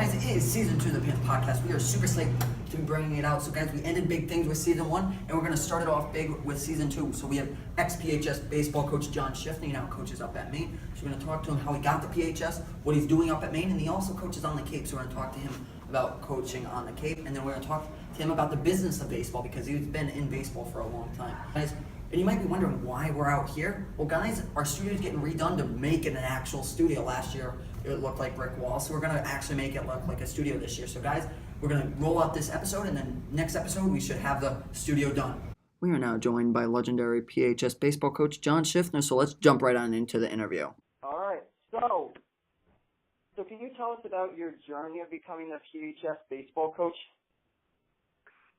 guys, it is season 2 of the Panther Podcast. We are super psyched to be bringing it out. So guys, we ended big things with season 1, and we're going to start it off big with season 2. So we have ex-PHS baseball coach John Schiffner. He now coaches up at Maine. So we're going to talk to him how he got the PHS, what he's doing up at Maine, and he also coaches on the Cape. So we're going to talk to him about coaching on the Cape, and then we're going to talk to him about the business of baseball because he's been in baseball for a long time. Guys, and you might be wondering why we're out here. Well, guys, our studio's getting redone to make it an actual studio. Last year, it looked like brick walls, so we're going to actually make it look like a studio this year. So, guys, we're going to roll out this episode, and then next episode, we should have the studio done. We are now joined by legendary PHS baseball coach John Schiffner, so let's jump right on into the interview. All right. So can you tell us about your journey of becoming a PHS baseball coach?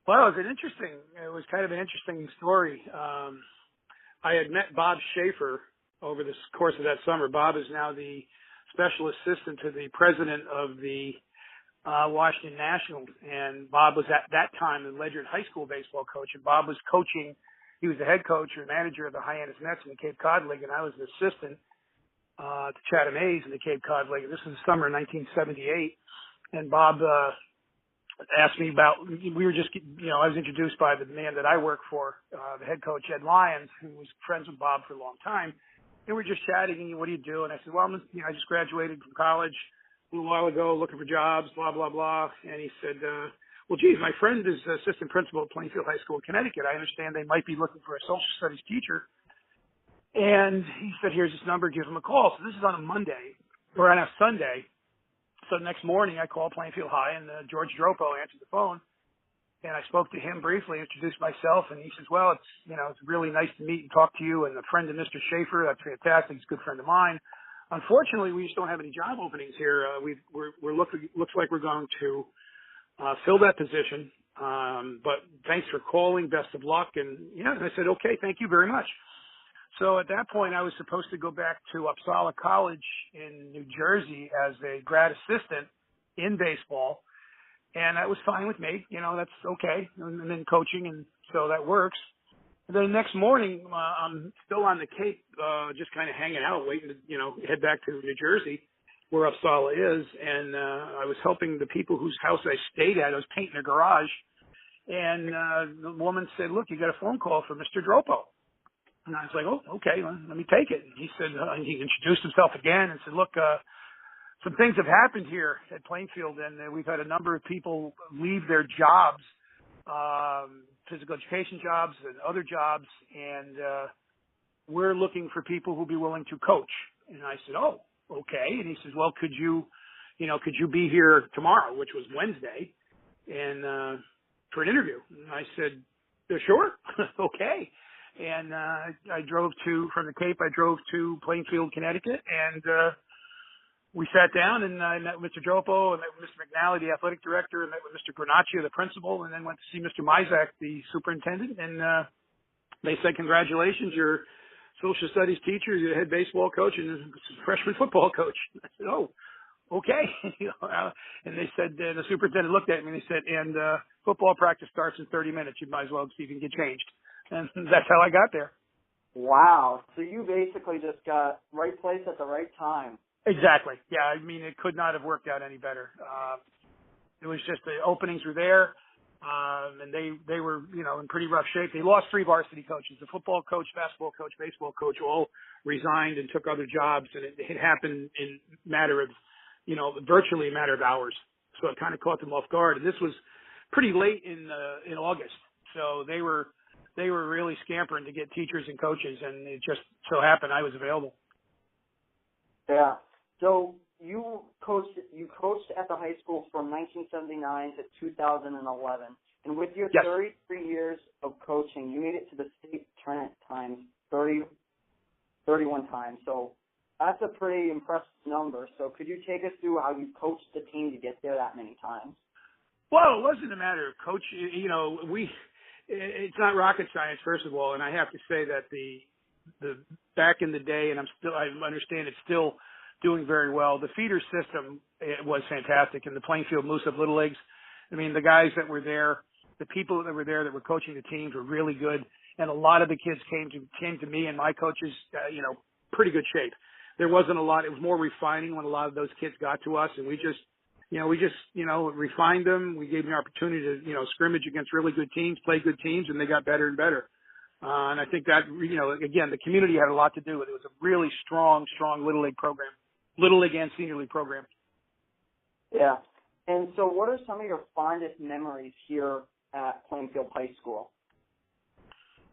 Well, it was kind of an interesting story. I had met Bob Schaefer over the course of that summer. Bob is now the special assistant to the president of the Washington Nationals, and Bob was at that time the Ledyard High School baseball coach, and Bob was coaching. He was the head coach or manager of the Hyannis Mets in the Cape Cod League, and I was the assistant to Chatham A's in the Cape Cod League. This was the summer of 1978, and Bob asked me about, we were just, I was introduced by the man that I work for, the head coach, Ed Lyons, who was friends with Bob for a long time. And we're just chatting, and what do you do? And I said, well, I just graduated from college a little while ago, looking for jobs, blah, blah, blah. And he said, well, geez, my friend is assistant principal at Plainfield High School in Connecticut. I understand they might be looking for a social studies teacher. And he said, here's his number, give him a call. So this is on a Monday, or on a Sunday. So next morning I called Plainfield High, and George Dropo answered the phone, and I spoke to him briefly, introduced myself, and he says, well, it's really nice to meet and talk to you, and a friend of Mr. Schaefer, that's fantastic, he's a good friend of mine. Unfortunately, we just don't have any job openings here. Looks like we're going to fill that position, but thanks for calling, best of luck, and I said, okay, thank you very much. So at that point, I was supposed to go back to Uppsala College in New Jersey as a grad assistant in baseball, and that was fine with me. That's okay. I'm in coaching, and so that works. And then the next morning, I'm still on the Cape, just kind of hanging out, waiting to, head back to New Jersey, where Uppsala is, and I was helping the people whose house I stayed at. I was painting their garage, and the woman said, look, you got a phone call from Mr. Dropo. And I was like, oh, okay, well, let me take it. And he said, he introduced himself again and said, look, some things have happened here at Plainfield, and we've had a number of people leave their jobs, physical education jobs and other jobs, and we're looking for people who'll be willing to coach. And I said, oh, okay. And he says, well, could you be here tomorrow, which was Wednesday, and for an interview? And I said, sure, okay. And I drove from the Cape, I drove to Plainfield, Connecticut, and we sat down, and I met with Mr. Dropo, and met with Mr. McNally, the athletic director, and met with Mr. Granaccio, the principal, and then went to see Mr. Mizak, the superintendent, and they said, congratulations, you're a social studies teacher, you're the head baseball coach, and a freshman football coach. I said, oh, okay. And they said, the superintendent looked at me, and they said, and football practice starts in 30 minutes. You might as well see if you can get changed. And that's how I got there. Wow. So you basically just got right place at the right time. Exactly. Yeah, it could not have worked out any better. It was just the openings were there, and they were, in pretty rough shape. They lost 3 varsity coaches. The football coach, basketball coach, baseball coach all resigned and took other jobs, and it happened in virtually a matter of hours. So it kind of caught them off guard. And this was pretty late in August. So they were really scampering to get teachers and coaches, and it just so happened I was available. Yeah. So you coached at the high school from 1979 to 2011, and with your 33 years of coaching, you made it to the state tournament times 31 times. So that's a pretty impressive number. So could you take us through how you coached the team to get there that many times? Well, it wasn't a matter of coach. It's not rocket science, first of all, and I have to say that the back in the day, and I understand it's still doing very well. The feeder system was fantastic, and the Plainfield Moose of Little Leagues. The guys that were there, the people that were there that were coaching the teams were really good, and a lot of the kids came to me and my coaches, pretty good shape. There wasn't a lot. It was more refining when a lot of those kids got to us, and we just we just, refined them. We gave them the opportunity to, scrimmage against really good teams, play good teams, and they got better and better. And I think that, again, the community had a lot to do with it. It was a really strong Little League program, Little League and Senior League program. Yeah. And so what are some of your fondest memories here at Plainfield High School?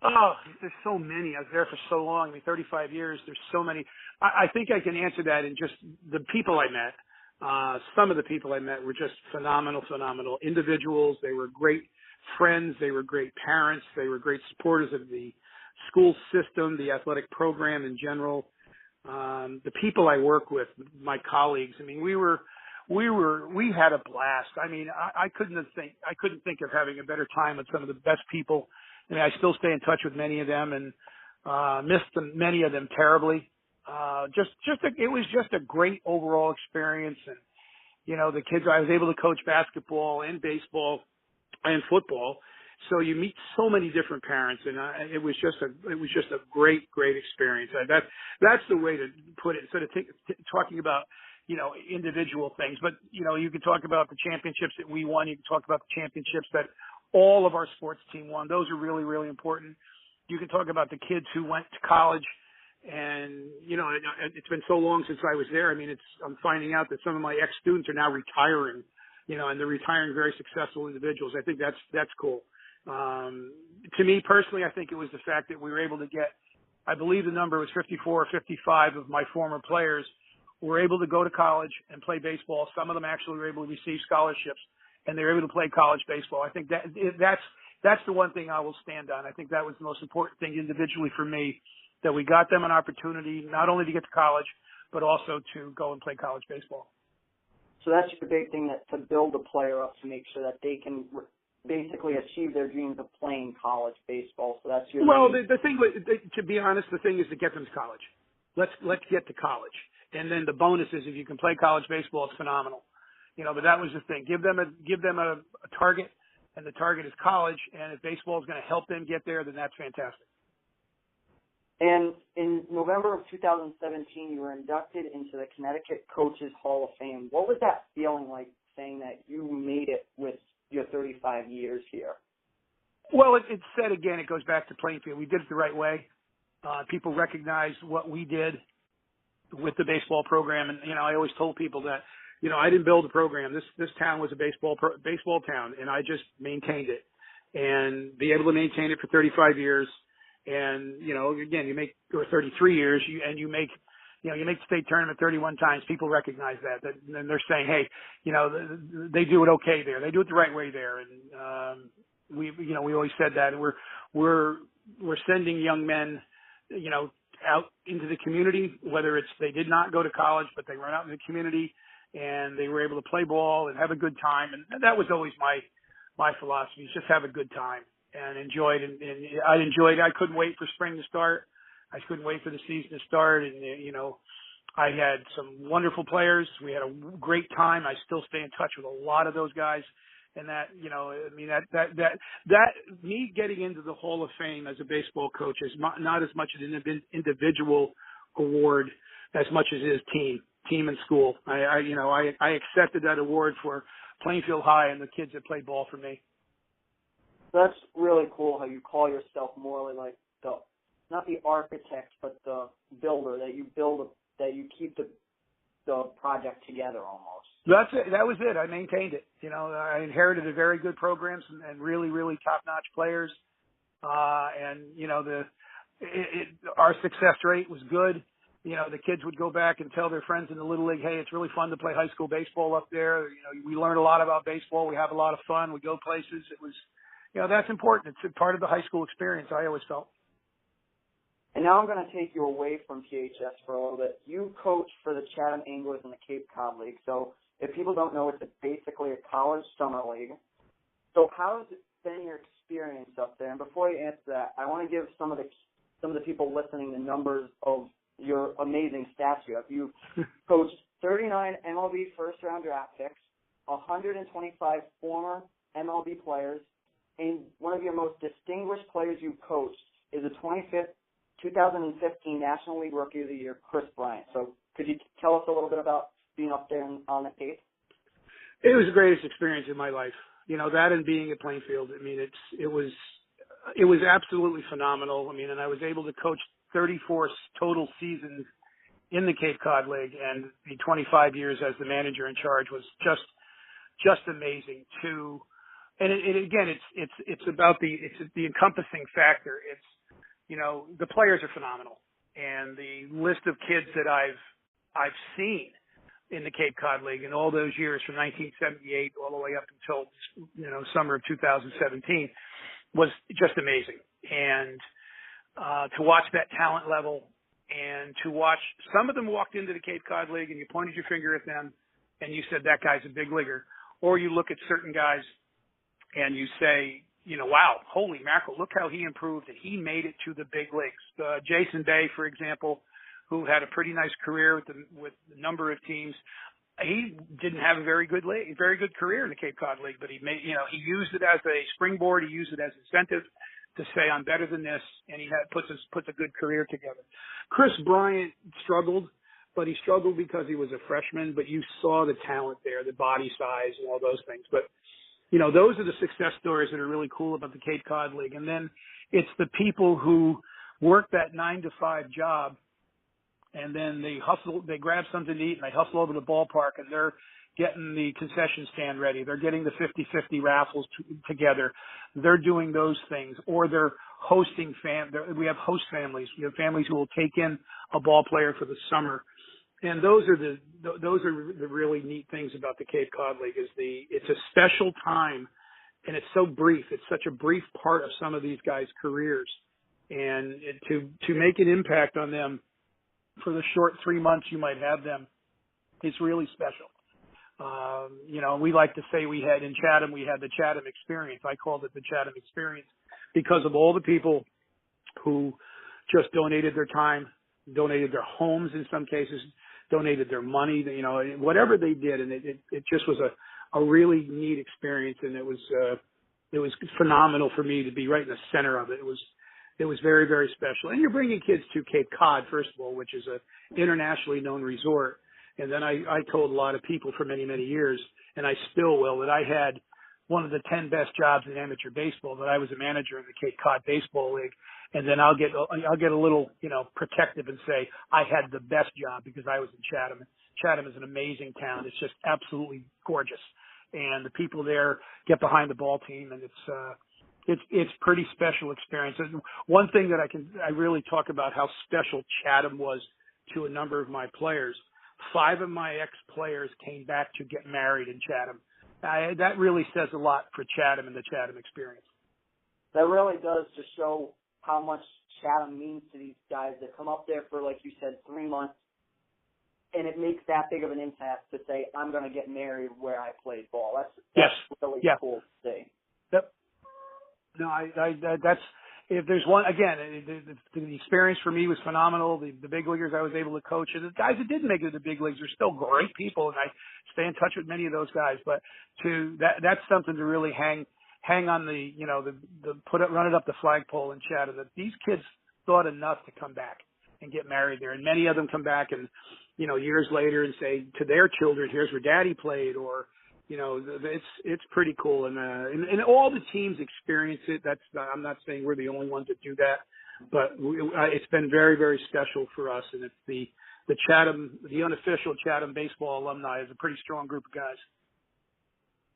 Oh, there's so many. I was there for so long. 35 years. There's so many. I think I can answer that in just the people I met. Some of the people I met were just phenomenal individuals. They were great friends. They were great parents. They were great supporters of the school system, the athletic program in general. The people I work with, my colleagues. We had a blast. I couldn't think of having a better time with some of the best people. I still stay in touch with many of them and missed many of them terribly. It was just a great overall experience. And, the kids, I was able to coach basketball and baseball and football. So you meet so many different parents, and it was just a great experience. That's the way to put it. Instead of talking about, individual things, but, you can talk about the championships that we won. You can talk about the championships that all of our sports team won. Those are really, really important. You can talk about the kids who went to college, and, it's been so long since I was there. I'm finding out that some of my ex-students are now retiring, and they're retiring very successful individuals. I think that's cool. To me personally, I think it was the fact that we were able to get, I believe the number was 54 or 55 of my former players were able to go to college and play baseball. Some of them actually were able to receive scholarships, and they were able to play college baseball. I think that's the one thing I will stand on. I think that was the most important thing individually for me, that we got them an opportunity not only to get to college, but also to go and play college baseball. So that's your big thing, that to build a player up to make sure that they can basically achieve their dreams of playing college baseball. So that's your the thing, to be honest, the thing is to get them to college. Let's get to college. And then the bonus is if you can play college baseball, it's phenomenal. But that was the thing. Give them a target, and the target is college. And if baseball is going to help them get there, then that's fantastic. And in November of 2017, you were inducted into the Connecticut Coaches Hall of Fame. What was that feeling like, saying that you made it with your 35 years here? Well, it said, again, it goes back to Plainfield. We did it the right way. People recognized what we did with the baseball program. And, I always told people that, I didn't build a program. This town was a baseball town, and I just maintained it. And be able to maintain it for 35 years. And, again, you make, or 33 years, you make the state tournament 31 times. People recognize that. And they're saying, hey, they do it okay there. They do it the right way there. And, we always said that. And we're sending young men, out into the community, whether it's they did not go to college, but they went out in the community and they were able to play ball and have a good time. And that was always my philosophy, is just have a good time and enjoy it. And I enjoyed it. I couldn't wait for spring to start. I couldn't wait for the season to start. And, I had some wonderful players. We had a great time. I still stay in touch with a lot of those guys. And that, that me getting into the Hall of Fame as a baseball coach is not as much an individual award as much as it is team and school. I accepted that award for Plainfield High and the kids that played ball for me. That's really cool how you call yourself more like not the architect, but the builder, that you keep the project together almost. That's it. That was it. I maintained it. I inherited a very good programs and really, really top-notch players. And our success rate was good. The kids would go back and tell their friends in the Little League, hey, it's really fun to play high school baseball up there. We learn a lot about baseball. We have a lot of fun. We go places. It was, that's important. It's a part of the high school experience, I always felt. And now I'm going to take you away from PHS for a little bit. You coach for the Chatham Anglers in the Cape Cod League. So if people don't know, it's basically a college summer league. So how has it been your experience up there? And before you answer that, I want to give some of the people listening the numbers of your amazing stats you have. You coached 39 MLB first-round draft picks, 125 former MLB players, and one of your most distinguished players you coached is the 2015 National League Rookie of the Year, Chris Bryant. So could you tell us a little bit about being up there on the Cape? It was the greatest experience in my life. That and being at Plainfield. I mean, it was absolutely phenomenal. I mean, and I was able to coach 34 total seasons in the Cape Cod League, and the 25 years as the manager in charge was just amazing too. And again, it's about the encompassing factor. It's, the players are phenomenal, and the list of kids that I've seen in the Cape Cod League in all those years from 1978 all the way up until, summer of 2017 was just amazing. And, to watch that talent level and to watch some of them walked into the Cape Cod League and you pointed your finger at them and you said, that guy's a big leaguer. Or you look at certain guys and you say, wow, holy mackerel, look how he improved and he made it to the big leagues. Jason Bay, for example, who had a pretty nice career with a number of teams. He didn't have a very good career in the Cape Cod League, but he used it as a springboard. He used it as incentive to say, I'm better than this. And he puts a good career together. Chris Bryant struggled, but he struggled because he was a freshman, but you saw the talent there, the body size and all those things. But, those are the success stories that are really cool about the Cape Cod League. And then it's the people who work that 9-to-5 job and then they grab something to eat and they hustle over to the ballpark and they're getting the concession stand ready. They're getting the 50-50 raffles together. They're doing those things, or they're hosting we have host families. We have families who will take in a ball player for the summer. And those are the really neat things about the Cape Cod League it's a special time and it's so brief. It's such a brief part of some of these guys' careers. And to make an impact on them for the short 3 months you might have them, it's really special. We like to say we had the Chatham experience. I called it the Chatham experience because of all the people who just donated their time, donated their homes in some cases, donated their money, whatever they did. And it just was a really neat experience. And it was phenomenal for me to be right in the center of it. It was very, very special. And you're bringing kids to Cape Cod, first of all, which is a internationally known resort. And then I told a lot of people for many, many years, and I still will, that I had one of the 10 best jobs in amateur baseball, that I was a manager in the Cape Cod Baseball League. And then I'll get a little, protective and say I had the best job because I was in Chatham. Chatham is an amazing town. It's just absolutely gorgeous. And the people there get behind the ball team, and it's pretty special experience. And one thing that I really talk about how special Chatham was to a number of my players. 5 of my ex-players came back to get married in Chatham. That really says a lot for Chatham and the Chatham experience. That really does just show how much Chatham means to these guys that come up there for, like you said, 3 months, and it makes that big of an impact to say, I'm going to get married where I played ball. That's really cool to see. Yep. No, that's, if there's one, again, the experience for me was phenomenal. The big leaguers I was able to coach, and the guys that didn't make it to the big leagues are still great people, and I stay in touch with many of those guys. But that's something to really hang on run it up the flagpole in Chatham, that these kids thought enough to come back and get married there. And many of them come back and, years later and say to their children, here's where daddy played, or, it's pretty cool. And all the teams experience it. I'm not saying we're the only ones that do that, but it's been very, very special for us. And it's the Chatham, the unofficial Chatham baseball alumni is a pretty strong group of guys.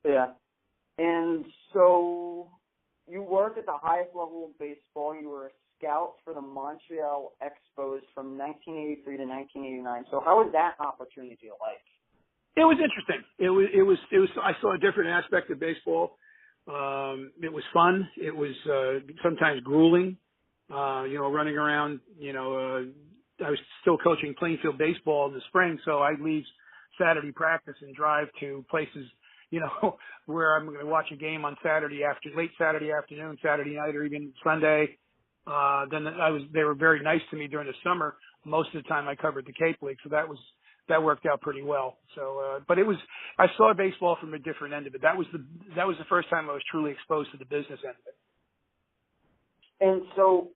Yeah. And so you worked at the highest level of baseball. You were a scout for the Montreal Expos from 1983 to 1989. So how was that opportunity like? It was interesting. It was. I saw a different aspect of baseball. It was fun. It was sometimes grueling. Running around. I was still coaching Plainfield baseball in the spring, so I'd leave Saturday practice and drive to places, where I'm going to watch a game on late Saturday afternoon, Saturday night, or even Sunday. Then they were very nice to me during the summer. Most of the time I covered the Cape League, so that worked out pretty well. So, but I saw baseball from a different end of it. That was the first time I was truly exposed to the business end of it. And so,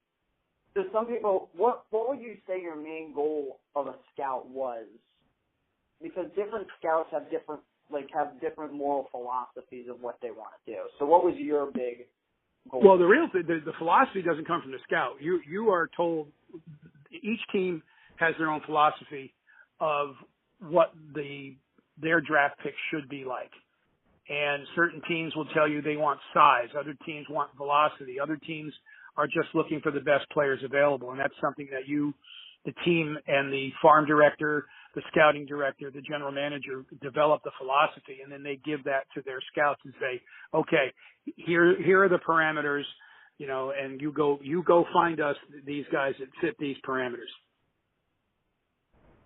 to some people, what would you say your main goal of a scout was? Because different scouts have different have different moral philosophies of what they want to do. So what was your big goal? Well, the philosophy doesn't come from the scout. You are told each team has their own philosophy of what their draft pick should be like. And certain teams will tell you they want size. Other teams want velocity. Other teams are just looking for the best players available. And that's something that the team and the farm director, the scouting director, the general manager develop the philosophy, and then they give that to their scouts and say, okay, here are the parameters, and you go find us these guys that fit these parameters.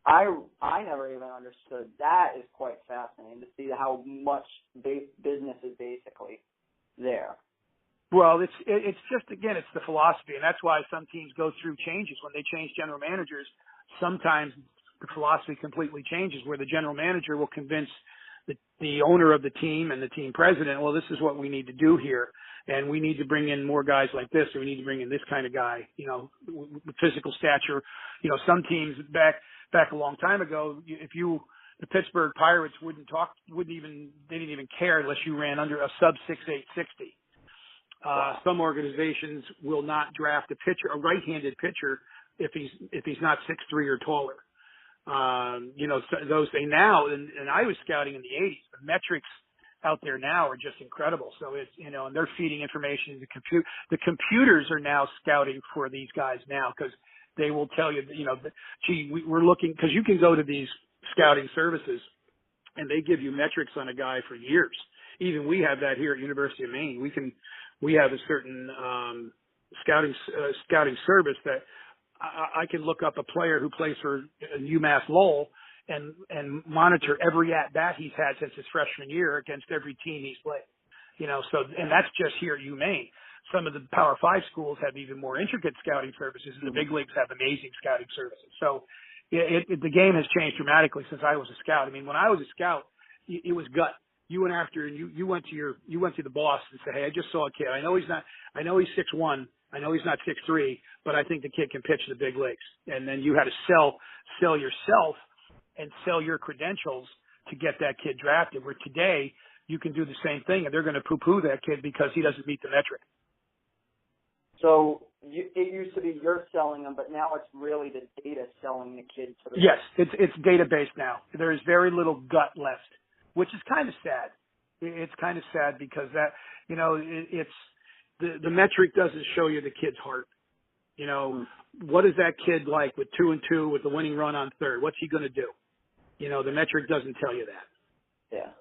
I never even understood. That is quite fascinating to see how much business is basically there. Well, it's just, again, it's the philosophy, and that's why some teams go through changes. When they change general managers, sometimes the philosophy completely changes, where the general manager will convince the owner of the team and the team president, well, this is what we need to do here, and we need to bring in more guys like this, or we need to bring in this kind of guy, with physical stature. Some teams back a long time ago, the Pittsburgh Pirates they didn't even care unless you ran under a sub 6'8", 60. Some organizations will not draft a right-handed pitcher if he's not 6'3" or taller. Those they now, and I was scouting in the 80s. The metrics out there now are just incredible. So it's, and they're feeding information to the computer. The computers are now scouting for these guys now, because they will tell you, we're looking, because you can go to these scouting services and they give you metrics on a guy for years. Even we have that here at University of Maine. We have a certain scouting service that I can look up a player who plays for UMass Lowell and monitor every at bat he's had since his freshman year against every team he's played. And that's just here at UMaine. Some of the Power 5 schools have even more intricate scouting services, and the big leagues have amazing scouting services. So the game has changed dramatically since I was a scout. I mean, when I was a scout, it was gut. You went after, and you went to the boss and said, hey, I just saw a kid. I know he's 6'1". I know he's not 6'3", but I think the kid can pitch the big leagues. And then you had to sell yourself and sell your credentials to get that kid drafted. Where today you can do the same thing, and they're going to poo-poo that kid because he doesn't meet the metric. So it used to be you're selling them, but now it's really the data selling the kid to the Yes, it's data-based now. There is very little gut left, which is kind of sad. It's kind of sad because that, it's the metric doesn't show you the kid's heart. What is that kid like with 2-2 with the winning run on third? What's he going to do? The metric doesn't tell you that. Yeah.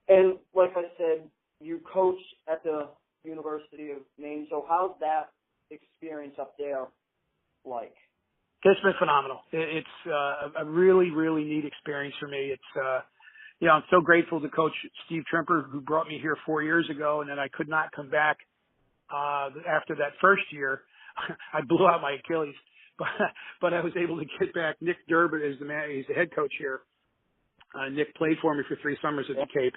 And like I said, you coach at the University of Maine. So how's that experience up there like? It's been phenomenal. It's a really, really neat experience for me. It's, I'm so grateful to Coach Steve Trimper, who brought me here 4 years ago, and then I could not come back after that first year. I blew out my Achilles, but I was able to get back. Nick Durbin is he's the head coach here. Nick played for me for 3 summers at the Cape,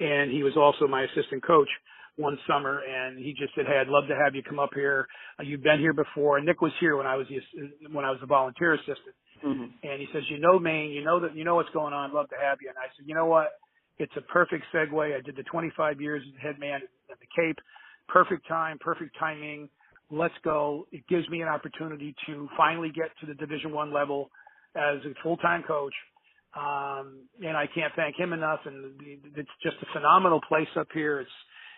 and he was also my assistant coach one summer, and he just said, hey, I'd love to have you come up here. You've been here before. And Nick was here when I was a volunteer assistant. Mm-hmm. And he says, Maine, you know what's going on. I'd love to have you. And I said, you know what? It's a perfect segue. I did the 25 years as head man at the Cape. Perfect time, perfect timing. Let's go. It gives me an opportunity to finally get to the Division I level as a full-time coach. And I can't thank him enough. And it's just a phenomenal place up here.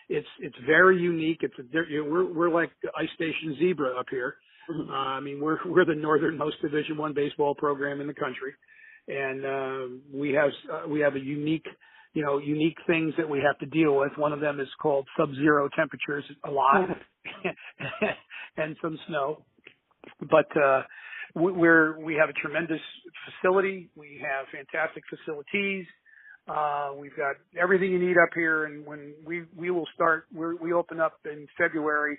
It's very unique. We're like Ice Station Zebra up here. I mean, we're the northernmost Division I baseball program in the country, and we have a unique things that we have to deal with. One of them is called sub-zero temperatures a lot, and some snow. But we have a tremendous facility. We have fantastic facilities. We've got everything you need up here, and when we will start, we open up in February.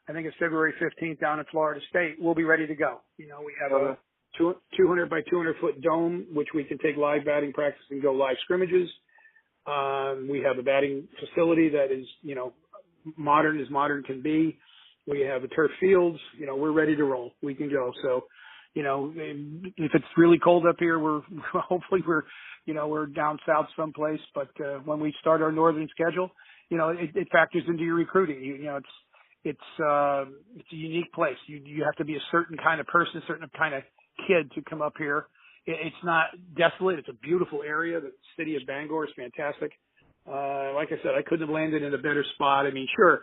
I think it's February 15th down at Florida State. We'll be ready to go. We have a 200 by 200 foot dome, which we can take live batting practice and go live scrimmages. We have a batting facility that is, modern as modern can be. We have a turf fields. We're ready to roll. We can go. So, if it's really cold up here, hopefully we're down south someplace. But when we start our northern schedule, it factors into your recruiting. It's a unique place. You have to be a certain kind of person, a certain kind of kid to come up here. It's not desolate. It's a beautiful area. The city of Bangor is fantastic. Like I said, I couldn't have landed in a better spot. I mean, sure,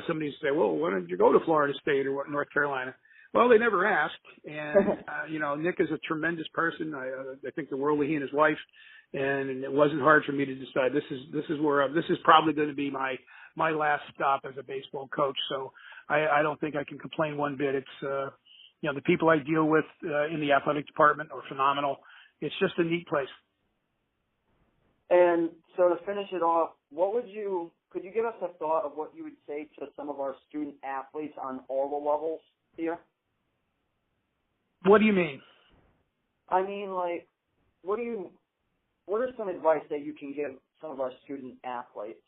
somebody would say, well, why don't you go to Florida State or North Carolina? Well, they never asked. And, Nick is a tremendous person. I think the world of he and his wife. And it wasn't hard for me to decide this is probably going to be my last stop as a baseball coach. So I don't think I can complain one bit. It's, the people I deal with in the athletic department are phenomenal. It's just a neat place. And so to finish it off, could you give us a thought of what you would say to some of our student athletes on all the levels here? What do you mean? I mean, like, what are some advice that you can give some of our student athletes?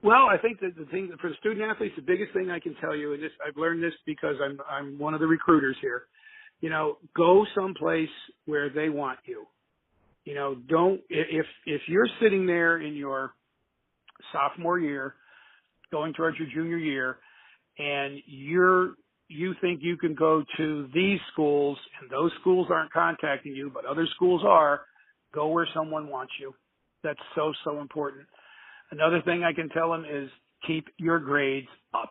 Well, I think that the thing for the student athletes, the biggest thing I can tell you, and I've learned this because I'm one of the recruiters here. Go someplace where they want you. If you're sitting there in your sophomore year, going towards your junior year, and you think you can go to these schools and those schools aren't contacting you, but other schools are, go where someone wants you. That's so, so important. Another thing I can tell them is keep your grades up.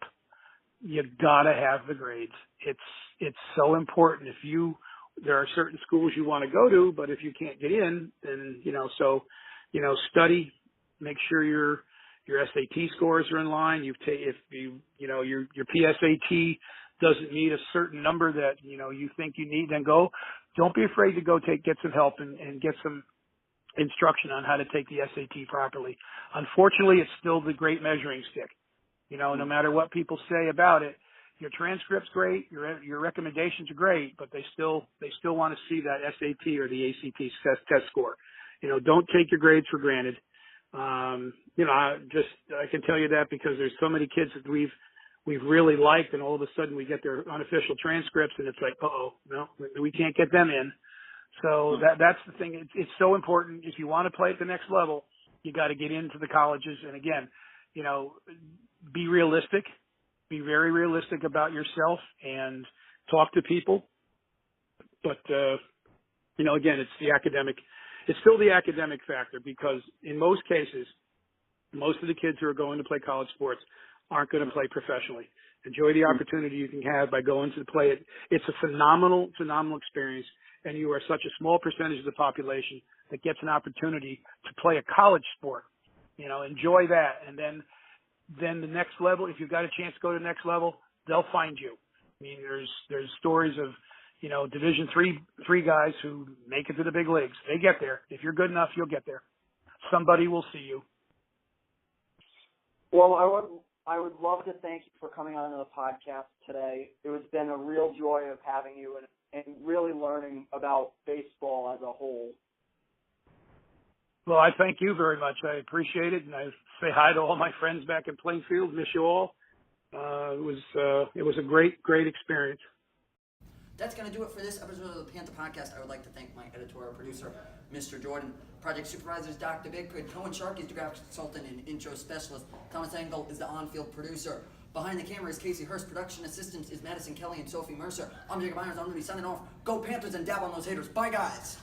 You gotta have the grades. It's so important. There are certain schools you want to go to, but if you can't get in, then, study, make sure your SAT scores are in line. Your PSAT doesn't meet a certain number that, you think you need, then go. Don't be afraid to go get some help and get some instruction on how to take the SAT properly. Unfortunately, it's still the great measuring stick. No matter what people say about it, your transcript's great, your recommendations are great, but they still want to see that SAT or the ACT test score. Don't take your grades for granted. I can tell you that because there's so many kids that we've really liked, and all of a sudden we get their unofficial transcripts, and it's like, no, we can't get them in. So that's the thing. It's so important. If you want to play at the next level, you got to get into the colleges. And again, be realistic. Be very realistic about yourself and talk to people. But, again, it's the academic. It's still the academic factor because in most cases, most of the kids who are going to play college sports aren't going to play professionally. Enjoy the opportunity you can have by going to play it. It's a phenomenal, phenomenal experience, and you are such a small percentage of the population that gets an opportunity to play a college sport. Enjoy that, and then the next level, if you've got a chance to go to the next level, they'll find you. I mean, there's stories of, Division three guys who make it to the big leagues. They get there. If you're good enough, you'll get there. Somebody will see you. Well, I would love to thank you for coming on the podcast today. It has been a real joy of having you and really learning about baseball as a whole. Well, I thank you very much. I appreciate it, and I say hi to all my friends back in Plainfield. Miss you all. It was a great, great experience. That's going to do it for this episode of the Panther Podcast. I would like to thank my editorial producer, Mr. Jordan. Project supervisors, Dr. Biggood. Cohen Sharkey is the graphics consultant and intro specialist. Thomas Engel is the on-field producer. Behind the camera is Casey Hurst. Production assistants is Madison Kelly and Sophie Mercer. I'm Jacob Myers. I'm going to be signing off. Go Panthers and dab on those haters. Bye, guys.